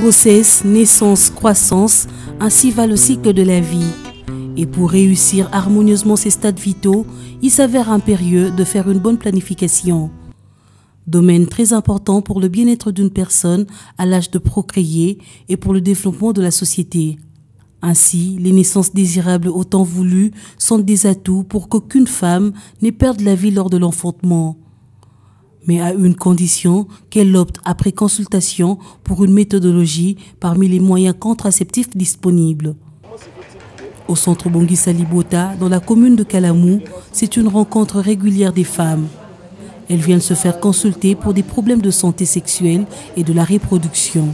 Grossesse, naissance, croissance, ainsi va le cycle de la vie. Et pour réussir harmonieusement ces stades vitaux, il s'avère impérieux de faire une bonne planification. Domaine très important pour le bien-être d'une personne à l'âge de procréer et pour le développement de la société. Ainsi, les naissances désirables au temps voulu sont des atouts pour qu'aucune femme n'ait perdu la vie lors de l'enfantement. Mais à une condition qu'elle opte après consultation pour une méthodologie parmi les moyens contraceptifs disponibles. Au centre Bongisa Libota, dans la commune de Kalamou, c'est une rencontre régulière des femmes. Elles viennent se faire consulter pour des problèmes de santé sexuelle et de la reproduction.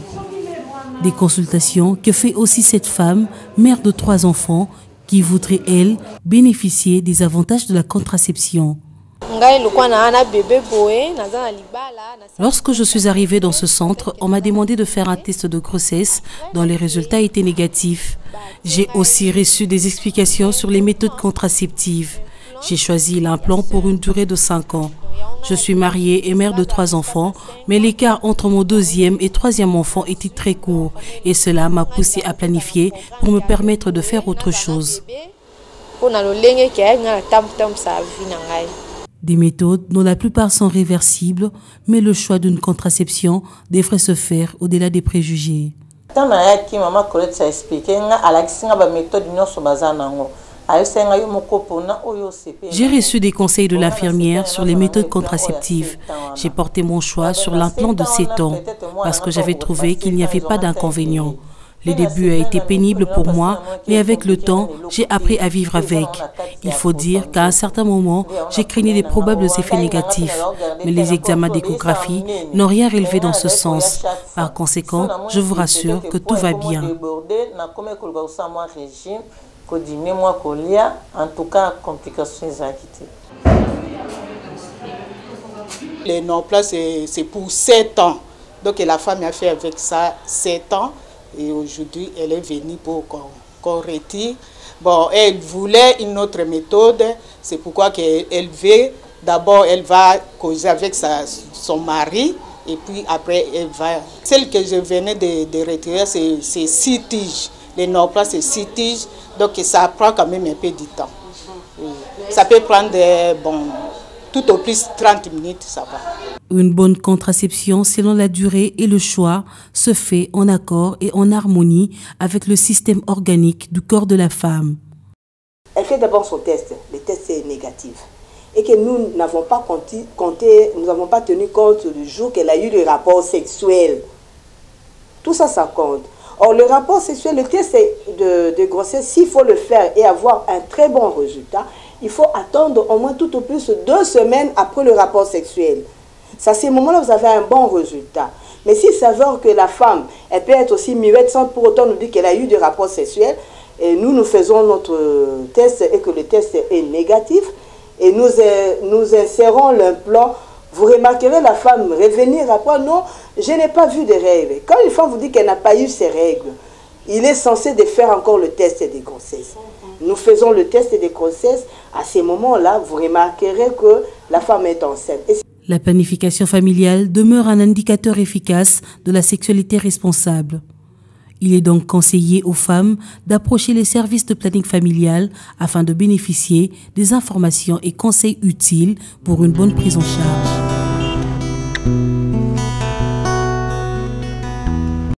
Des consultations que fait aussi cette femme, mère de 3 enfants, qui voudrait, elle, bénéficier des avantages de la contraception. Lorsque je suis arrivée dans ce centre, on m'a demandé de faire un test de grossesse dont les résultats étaient négatifs. J'ai aussi reçu des explications sur les méthodes contraceptives. J'ai choisi l'implant pour une durée de 5 ans. Je suis mariée et mère de 3 enfants, mais l'écart entre mon 2e et 3e enfant était très court et cela m'a poussée à planifier pour me permettre de faire autre chose. Des méthodes dont la plupart sont réversibles, mais le choix d'une contraception devrait se faire au-delà des préjugés. J'ai reçu des conseils de l'infirmière sur les méthodes contraceptives. J'ai porté mon choix sur l'implant de 7 ans parce que j'avais trouvé qu'il n'y avait pas d'inconvénient. Le début a été pénible pour moi, mais avec le temps, j'ai appris à vivre avec. Il faut dire qu'à un certain moment, j'ai craigné des probables effets négatifs, mais les examens d'échographie n'ont rien relevé dans ce sens. Par conséquent, je vous rassure que tout va bien. Les non-plats, c'est pour 7 ans. Donc la femme a fait avec ça 7 ans. Et aujourd'hui, elle est venue pour qu'on retire. Bon, elle voulait une autre méthode. C'est pourquoi elle veut. D'abord, elle va causer avec son mari. Et puis après, elle va... Celle que je venais de retirer, c'est 6 tiges. Les non-plats, c'est 6 tiges. Donc ça prend quand même un peu de temps. Ça peut prendre, tout au plus 30 minutes, ça va. Une bonne contraception, selon la durée et le choix, se fait en accord et en harmonie avec le système organique du corps de la femme. Elle fait d'abord son test. Le test est négatif. Et que nous n'avons pas tenu compte du jour qu'elle a eu le rapport sexuel. Tout ça, ça compte. Or, le rapport sexuel, le test de grossesse, s'il faut le faire et avoir un très bon résultat, il faut attendre au moins tout au plus 2 semaines après le rapport sexuel. C'est à ce moment-là vous avez un bon résultat. Mais s'il s'avère que la femme, elle peut être aussi muette sans pour autant nous dire qu'elle a eu des rapports sexuels, et nous faisons notre test et que le test est négatif, et nous insérons l'implant, vous remarquerez la femme revenir après, non, je n'ai pas vu de règles. Quand une femme vous dit qu'elle n'a pas eu ces règles, il est censé de faire encore le test de grossesse. Nous faisons le test de grossesse, à ces moments-là, vous remarquerez que la femme est enceinte. La planification familiale demeure un indicateur efficace de la sexualité responsable. Il est donc conseillé aux femmes d'approcher les services de planning familial afin de bénéficier des informations et conseils utiles pour une bonne prise en charge.